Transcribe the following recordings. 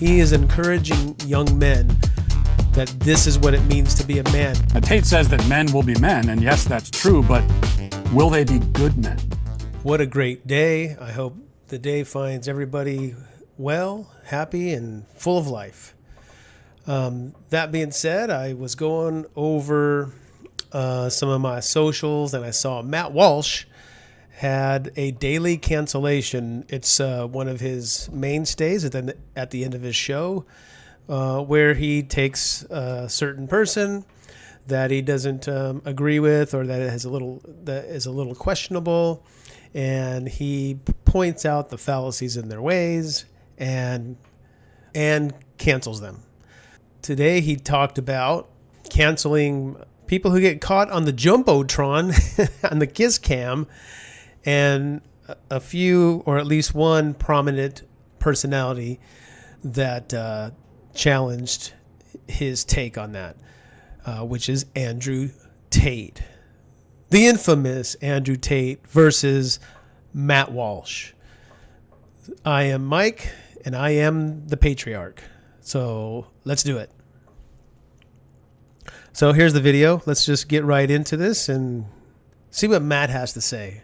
He is encouraging young men that this is what it means to be a man. Tate says that men will be men, and yes, that's true, but will they be good men? What a great day. I hope the day finds everybody well, happy, and full of life. That being said, I was going over some of my socials, and I saw Matt Walsh had a daily cancellation. It's one of his mainstays at the end of his show, where he takes a certain person that he doesn't agree with, or that is a little questionable, and he points out the fallacies in their ways and cancels them. Today he talked about canceling people who get caught on the Jumbotron on the kiss cam, and a few, or at least one prominent personality that challenged his take on that, which is Andrew Tate. The infamous Andrew Tate versus Matt Walsh. I am Mike, and I am the Patriarch. So let's do it. So here's the video. Let's just get right into this and see what Matt has to say.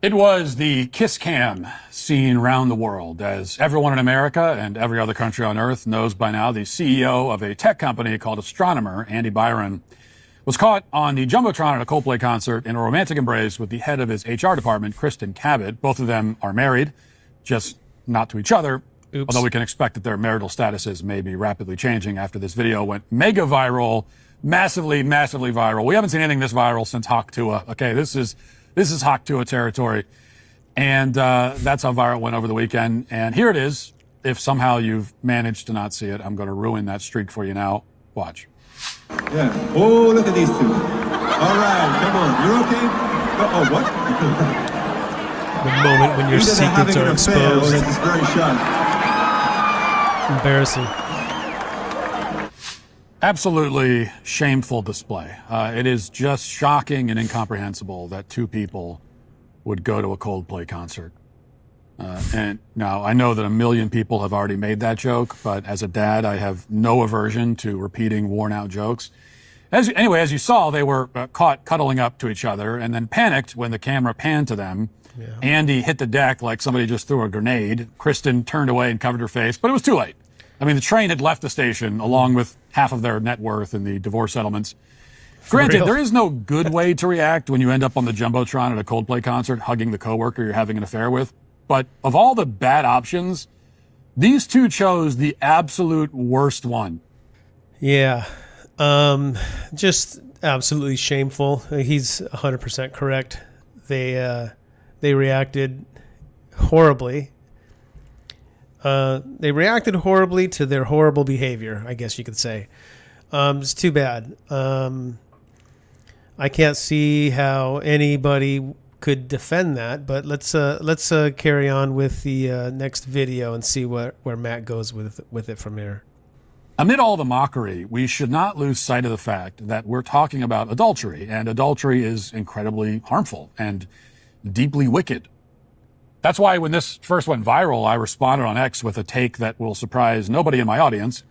It was the kiss cam seen around the world. As everyone in America and every other country on earth knows by now, the CEO of a tech company called Astronomer, Andy Byron, was caught on the Jumbotron at a Coldplay concert in a romantic embrace with the head of his HR department, Kristen Cabot. Both of them are married, just not to each other. Oops. Although we can expect that their marital statuses may be rapidly changing after this video went mega viral, massively, massively viral. We haven't seen anything this viral since Hawk Tuah. Okay, this is Hawk Tuah territory. And that's how viral it went over the weekend. And here it is. If somehow you've managed to not see it, I'm going to ruin that streak for you now. Watch. Yeah. Oh, look at these two. All right, come on. You're okay? Oh, what? The moment when your secrets are exposed. This is very sharp. Embarrassing. Absolutely shameful display. It is just shocking and incomprehensible that two people would go to a Coldplay concert. And now I know that 1 million people have already made that joke, but as a dad, I have no aversion to repeating worn out jokes. As you saw, they were caught cuddling up to each other and then panicked when the camera panned to them. Yeah. Andy hit the deck like somebody just threw a grenade. Kristen turned away and covered her face, but it was too late. I mean, the train had left the station along with half of their net worth in the divorce settlements. Granted, there is no good way to react when you end up on the Jumbotron at a Coldplay concert hugging the coworker you're having an affair with. But of all the bad options, these two chose the absolute worst one. Yeah. Just absolutely shameful. He's 100% correct. They reacted horribly. They reacted horribly to their horrible behavior, I guess you could say. It's too bad. I can't see how anybody could defend that, but let's carry on with the next video and see where Matt goes with it from here. Amid all the mockery, we should not lose sight of the fact that we're talking about adultery, and adultery is incredibly harmful and deeply wicked. That's why when this first went viral, I responded on X with a take that will surprise nobody in my audience.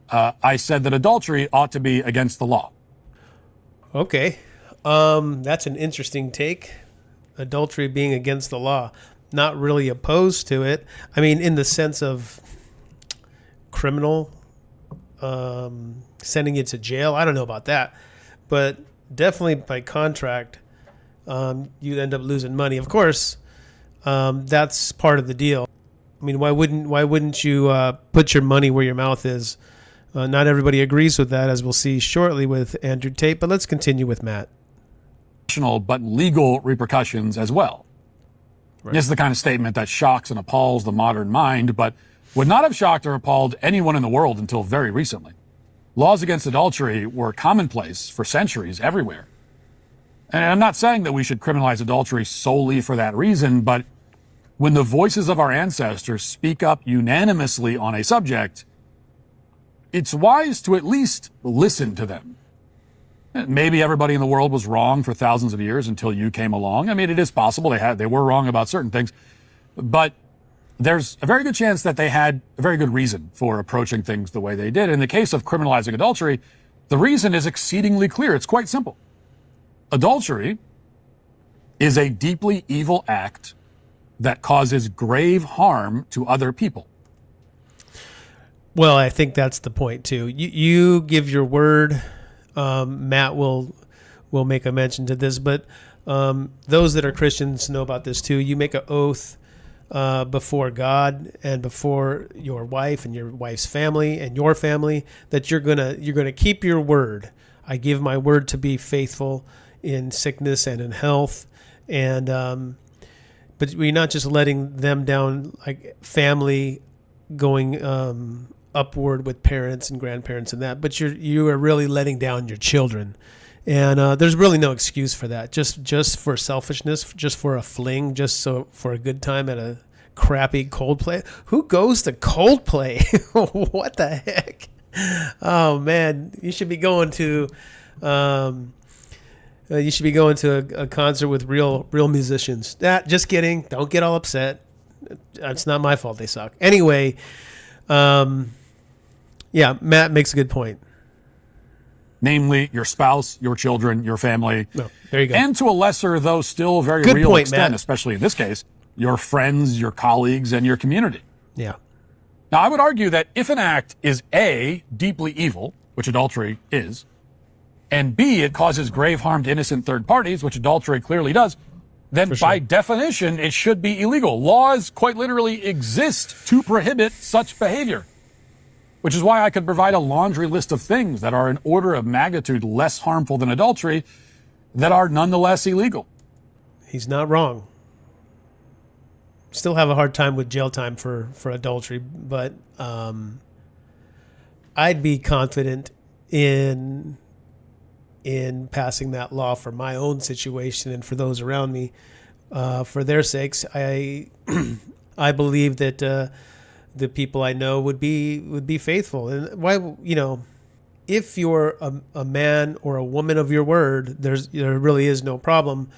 I said that adultery ought to be against the law. Okay. That's an interesting take. Adultery being against the law. Not really opposed to it. I mean, in the sense of criminal, sending you to jail. I don't know about that. But definitely by contract, you'd end up losing money. Of course, that's part of the deal. I mean, why wouldn't you put your money where your mouth is? Not everybody agrees with that, as we'll see shortly with Andrew Tate, but let's continue with Matt. But legal repercussions as well. Right. This is the kind of statement that shocks and appalls the modern mind, but would not have shocked or appalled anyone in the world until very recently. Laws against adultery were commonplace for centuries everywhere. And I'm not saying that we should criminalize adultery solely for that reason, but when the voices of our ancestors speak up unanimously on a subject, it's wise to at least listen to them. Maybe everybody in the world was wrong for thousands of years until you came along. I mean, it is possible they were wrong about certain things, but there's a very good chance that they had a very good reason for approaching things the way they did. In the case of criminalizing adultery, the reason is exceedingly clear. It's quite simple. Adultery is a deeply evil act that causes grave harm to other people. Well, I think that's the point too. You give your word. Matt will make a mention to this, but those that are Christians know about this too. You make an oath before God and before your wife and your wife's family and your family that you're gonna keep your word. I give my word to be faithful in sickness and in health, and but we're not just letting them down, like family going upward with parents and grandparents and that, but you are really letting down your children. And there's really no excuse for that. Just for selfishness, just for a fling, just so for a good time at a crappy Coldplay. Who goes to Coldplay? What the heck? Oh man, you should be going to a concert with real musicians. Just kidding. Don't get all upset. It's not my fault they suck. Anyway, yeah, Matt makes a good point. Namely, your spouse, your children, your family. Oh, there you go. And to a lesser, though still very good real point, extent, Matt. especially in this case, your friends, your colleagues, and your community. Yeah. Now, I would argue that if an act is A, deeply evil, which adultery is, and B, it causes grave harm to innocent third parties, which adultery clearly does, then by definition, it should be illegal. Laws quite literally exist to prohibit such behavior, which is why I could provide a laundry list of things that are an order of magnitude less harmful than adultery that are nonetheless illegal. He's not wrong. Still have a hard time with jail time for adultery, but I'd be confident in passing that law for my own situation and for those around me, for their sakes. I believe that the people I know would be faithful. And why, if you're a man or a woman of your word, there really is no problem.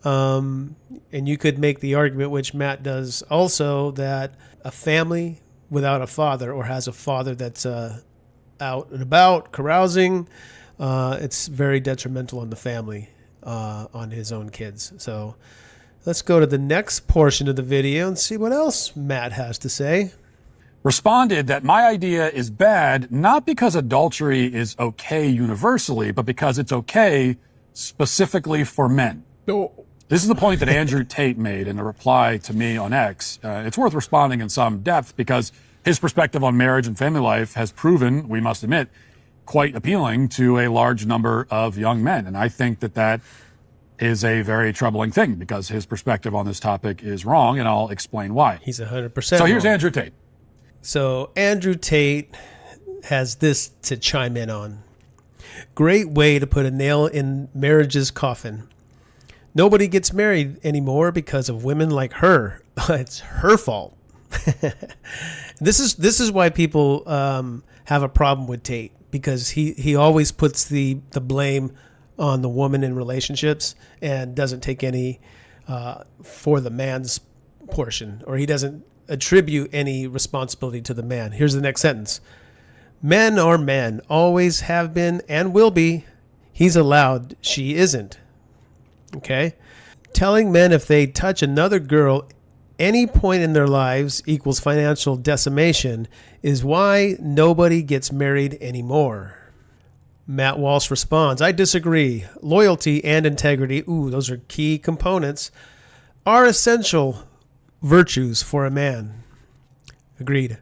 And you could make the argument, which Matt does also, that a family without a father or has a father that's out and about carousing, it's very detrimental on the family, on his own kids. So let's go to the next portion of the video and see what else Matt has to say. Responded that my idea is bad, not because adultery is okay universally, but because it's okay specifically for men. Oh. This is the point that Andrew Tate made in a reply to me on X. It's worth responding in some depth because his perspective on marriage and family life has proven, we must admit, quite appealing to a large number of young men. And I think that is a very troubling thing because his perspective on this topic is wrong, and I'll explain why. He's 100% So here's wrong. Andrew Tate. So Andrew Tate has this to chime in on. Great way to put a nail in marriage's coffin. Nobody gets married anymore because of women like her. It's her fault. This is why people have a problem with Tate, because he always puts the blame on the woman in relationships and doesn't take any for the man's portion, or he doesn't attribute any responsibility to the man. Here's the next sentence. Men are men, always have been and will be. He's allowed, she isn't. Okay? Telling men if they touch another girl any point in their lives equals financial decimation is why nobody gets married anymore. Matt Walsh responds, I disagree. Loyalty and integrity, those are key components, are essential virtues for a man. Agreed.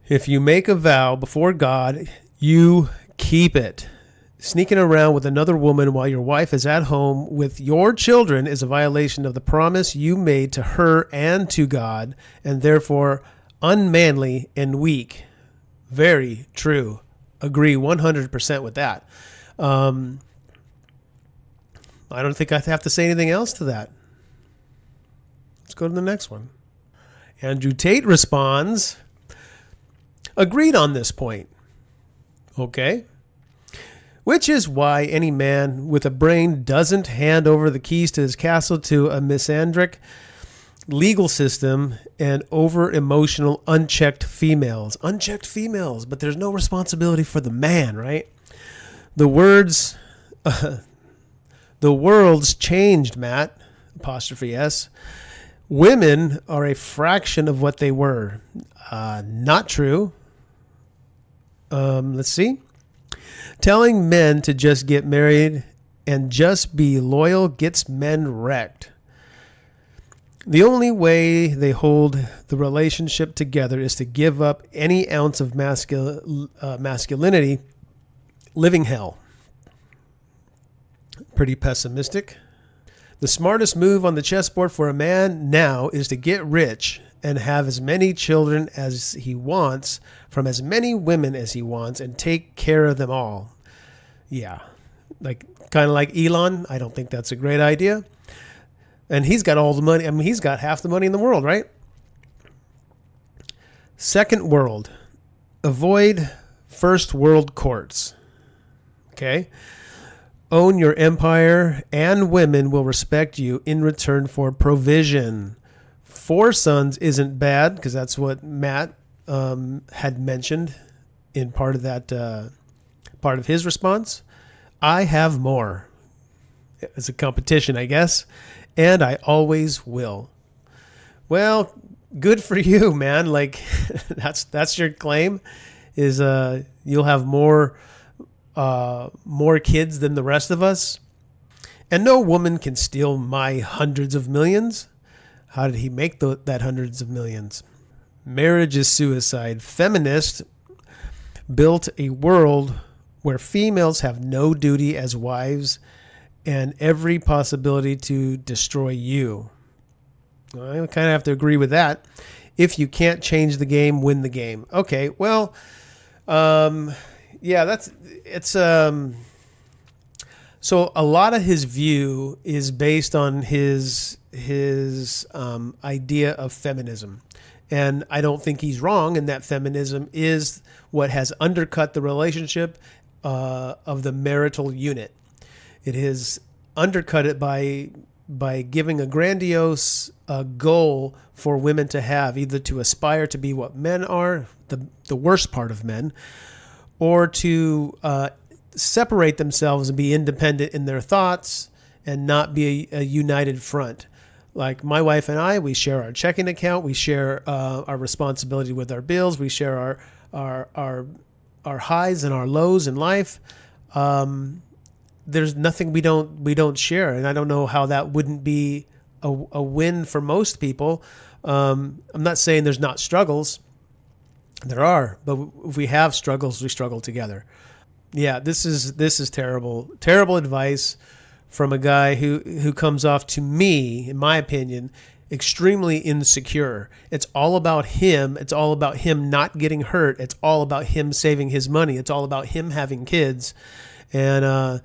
If you make a vow before God, you keep it. Sneaking around with another woman while your wife is at home with your children is a violation of the promise you made to her and to God, and therefore unmanly and weak. Very true. Agree 100% with that. I don't think I have to say anything else to that. Let's go to the next one. Andrew Tate responds, agreed on this point. Okay. Which is why any man with a brain doesn't hand over the keys to his castle to a misandric legal system, and over emotional, unchecked females. Unchecked females, but there's no responsibility for the man, right? The world's changed, Matt, apostrophe S. Women are a fraction of what they were. Not true. Let's see. Telling men to just get married and just be loyal gets men wrecked. The only way they hold the relationship together is to give up any ounce of masculinity. Living hell. Pretty pessimistic. The smartest move on the chessboard for a man now is to get rich and have as many children as he wants from as many women as he wants and take care of them all. Yeah, kind of like Elon. I don't think that's a great idea. And he's got all the money. I mean, he's got half the money in the world, right? Second world. Avoid first world courts. Okay? Own your empire, and women will respect you in return for provision. 4 sons isn't bad, because that's what Matt had mentioned in part of that part of his response. I have more. It's a competition, I guess, and I always will. Well, good for you, man. Like that's your claim, is you'll have more kids than the rest of us, and no woman can steal my hundreds of millions. How did he make that hundreds of millions? Marriage is suicide. Feminists built a world where females have no duty as wives and every possibility to destroy you. I kind of have to agree with that. If you can't change the game, win the game. Okay, well, yeah, so a lot of his view is based on his idea of feminism. And I don't think he's wrong in that feminism is what has undercut the relationship of the marital unit. It has undercut it by giving a grandiose goal for women to have, either to aspire to be what men are, the worst part of men, or to separate themselves and be independent in their thoughts and not be a united front. Like my wife and I, we share our checking account, we share our responsibility with our bills, we share our highs and our lows in life. There's nothing we don't share, and I don't know how that wouldn't be a win for most people. I'm not saying there's not struggles. There are, but if we have struggles, we struggle together. Yeah, this is terrible advice from a guy who comes off, to me, in my opinion, extremely insecure. It's all about him. It's all about him not getting hurt. It's all about him saving his money. It's all about him having kids. And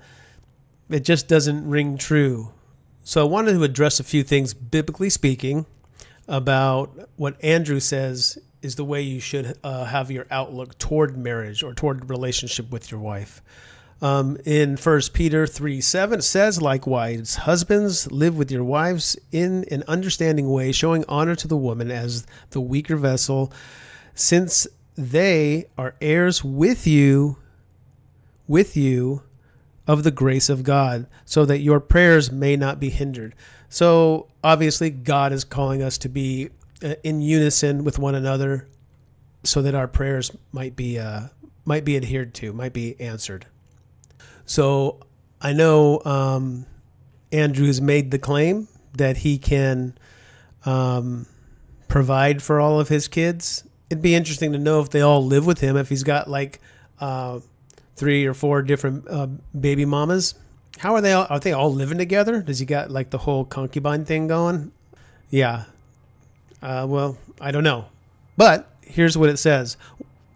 it just doesn't ring true. So I wanted to address a few things, biblically speaking, about what Andrew says is the way you should have your outlook toward marriage or toward relationship with your wife. In 1 Peter 3:7, it says, likewise, husbands, live with your wives in an understanding way, showing honor to the woman as the weaker vessel, since they are heirs with you of the grace of God, so that your prayers may not be hindered. So obviously God is calling us to be in unison with one another, so that our prayers might be adhered to, might be answered. So I know Andrew's made the claim that he can provide for all of his kids. It'd be interesting to know if they all live with him, if he's got like 3 or 4 different baby mamas. How are they all? Are they all living together? Does he got like the whole concubine thing going? Yeah. Well, I don't know. But here's what it says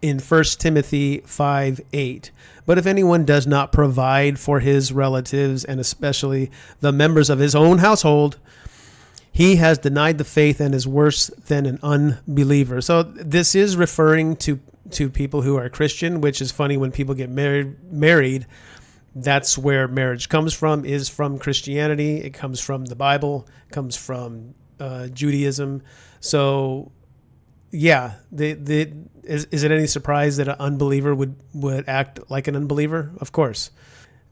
in 1 Timothy 5:8. But if anyone does not provide for his relatives, and especially the members of his own household, he has denied the faith and is worse than an unbeliever. So this is referring to people who are Christian, which is funny. When people get married, that's where marriage comes from, is from Christianity. It comes from the Bible, it comes from Judaism. So, yeah, is it any surprise that an unbeliever would act like an unbeliever? Of course.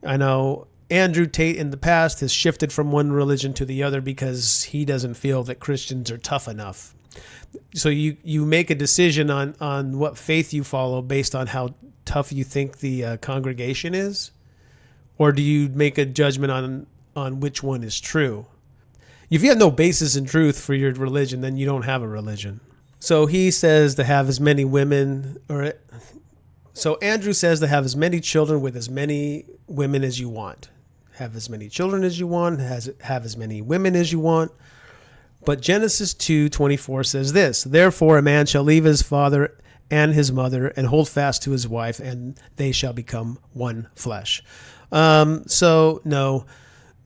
I know Andrew Tate in the past has shifted from one religion to the other because he doesn't feel that Christians are tough enough. So you make a decision on what faith you follow based on how tough you think the congregation is? Or do you make a judgment on which one is true? If you have no basis in truth for your religion, then you don't have a religion. So he says to have as many women, so Andrew says to have as many children with as many women as you want. Have as many children as you want, have as many women as you want. But Genesis 2:24 says this, therefore a man shall leave his father and his mother and hold fast to his wife, and they shall become one flesh. So no,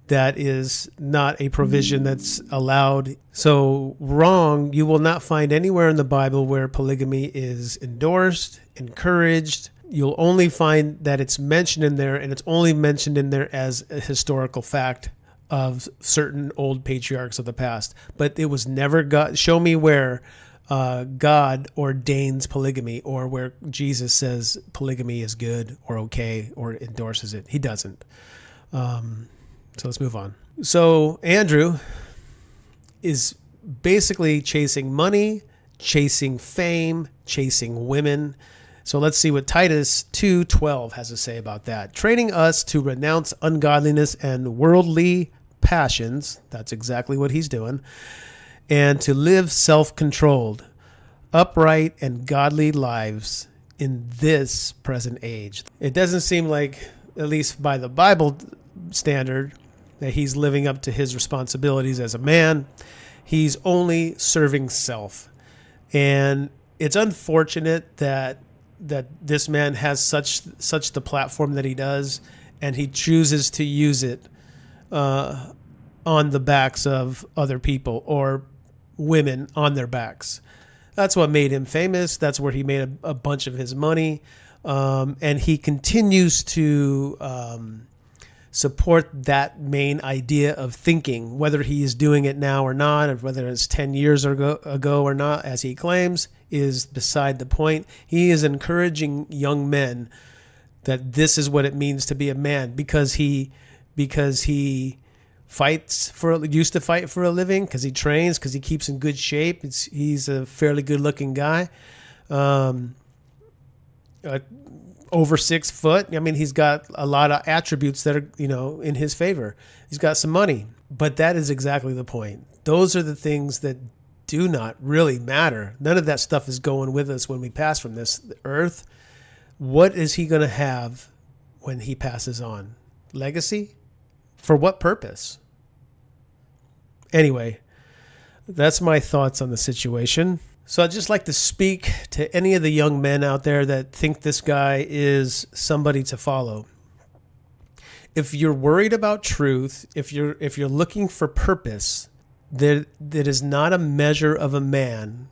that is not a provision that's allowed. So wrong, you will not find anywhere in the Bible where polygamy is endorsed, encouraged. You'll only find that it's mentioned in there, and it's only mentioned in there as a historical fact of certain old patriarchs of the past. But it was never God. Show me where God ordains polygamy, or where Jesus says polygamy is good or okay or endorses it. He doesn't. So let's move on. So Andrew is basically chasing money, chasing fame, chasing women. So let's see what Titus 2:12 has to say about that. Training us to renounce ungodliness and worldly passions. That's exactly what he's doing. And to live self-controlled, upright, and godly lives in this present age. It doesn't seem like, at least by the Bible standard, that he's living up to his responsibilities as a man. He's only serving self. And it's unfortunate that this man has such the platform that he does, and he chooses to use it on the backs of other people, or women on their backs. That's what made him famous. That's where he made a bunch of his money. And he continues to support that main idea of thinking, whether he is doing it now or not, or whether it's 10 years ago or not, as he claims, is beside the point. He is encouraging young men that this is what it means to be a man, because he used to fight for a living, because he trains, because he keeps in good shape. He's a fairly good looking guy. Over 6 foot. I mean, he's got a lot of attributes that are, in his favor. He's got some money, but that is exactly the point. Those are the things that do not really matter. None of that stuff is going with us when we pass from this earth. What is he going to have when he passes on? Legacy? For what purpose? Anyway, that's my thoughts on the situation. So I'd just like to speak to any of the young men out there that think this guy is somebody to follow. If you're worried about truth, if you're looking for purpose, that is not a measure of a man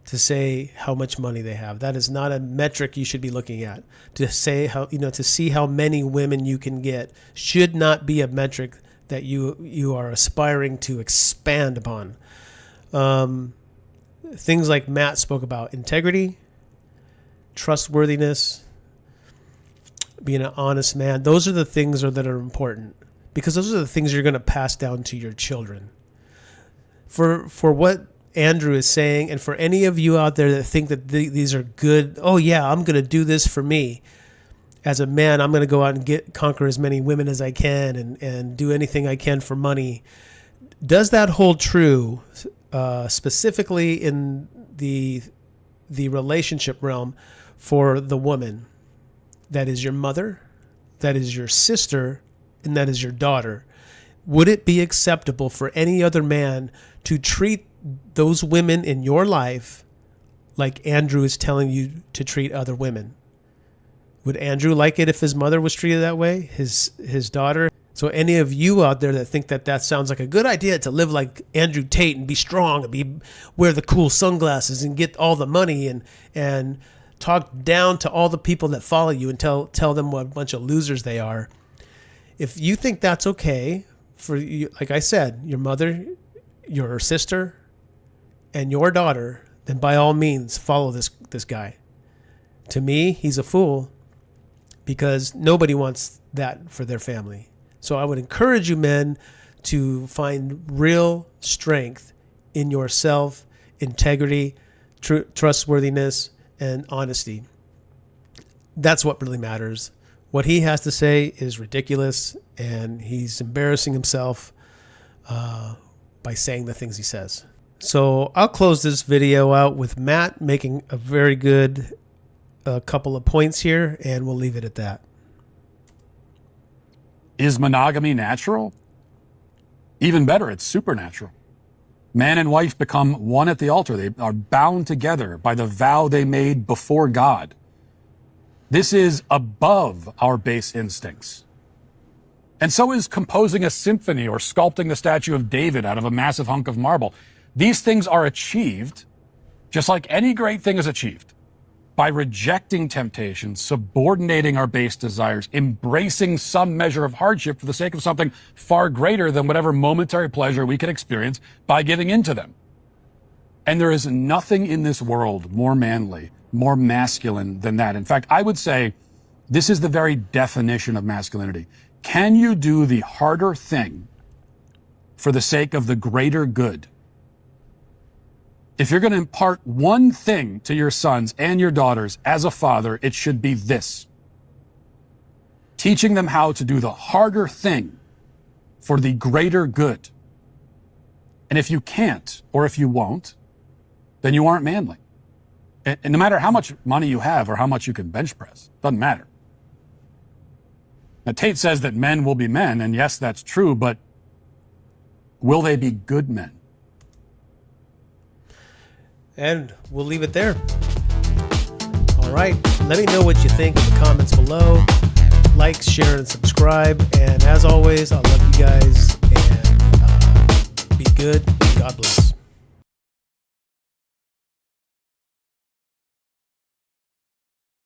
to say how much money they have. That is not a metric you should be looking at. To say how, to see how many women you can get should not be a metric that you are aspiring to expand upon. Things like Matt spoke about: integrity, trustworthiness, being an honest man. Those are the things that are important, because those are the things you're going to pass down to your children. For what Andrew is saying, and for any of you out there that think that these are good, oh yeah, I'm going to do this for me. As a man, I'm going to go out and conquer as many women as I can and do anything I can for money. Does that hold true? Specifically in the relationship realm for the woman that is your mother, that is your sister, and that is your daughter? Would it be acceptable for any other man to treat those women in your life like Andrew is telling you to treat other women? Would Andrew like it if his mother was treated that way, his daughter? So any of you out there that think that sounds like a good idea, to live like Andrew Tate and be strong and wear the cool sunglasses and get all the money and talk down to all the people that follow you and tell them what a bunch of losers they are. If you think that's okay for you, like I said, your mother, your sister and your daughter, then by all means follow this guy. To me, he's a fool because nobody wants that for their family. So I would encourage you men to find real strength in yourself, integrity, trustworthiness, and honesty. That's what really matters. What he has to say is ridiculous, and he's embarrassing himself by saying the things he says. So I'll close this video out with Matt making a very good couple of points here, and we'll leave it at that. Is monogamy natural? Even better, it's supernatural. Man and wife become one at the altar. They are bound together by the vow they made before God. This is above our base instincts. And so is composing a symphony or sculpting the statue of David out of a massive hunk of marble. These things are achieved, just like any great thing is achieved, by rejecting temptation, subordinating our base desires, embracing some measure of hardship for the sake of something far greater than whatever momentary pleasure we can experience by giving into them. And there is nothing in this world more manly, more masculine than that. In fact, I would say this is the very definition of masculinity. Can you do the harder thing for the sake of the greater good? If you're going to impart one thing to your sons and your daughters as a father, it should be this: teaching them how to do the harder thing for the greater good. And if you can't, or if you won't, then you aren't manly. And no matter how much money you have or how much you can bench press, doesn't matter. Now, Tate says that men will be men, and yes, that's true, but will they be good men? And we'll leave it there. All right. Let me know what you think in the comments below. Like, share, and subscribe. And as always, I love you guys. And be good. God bless.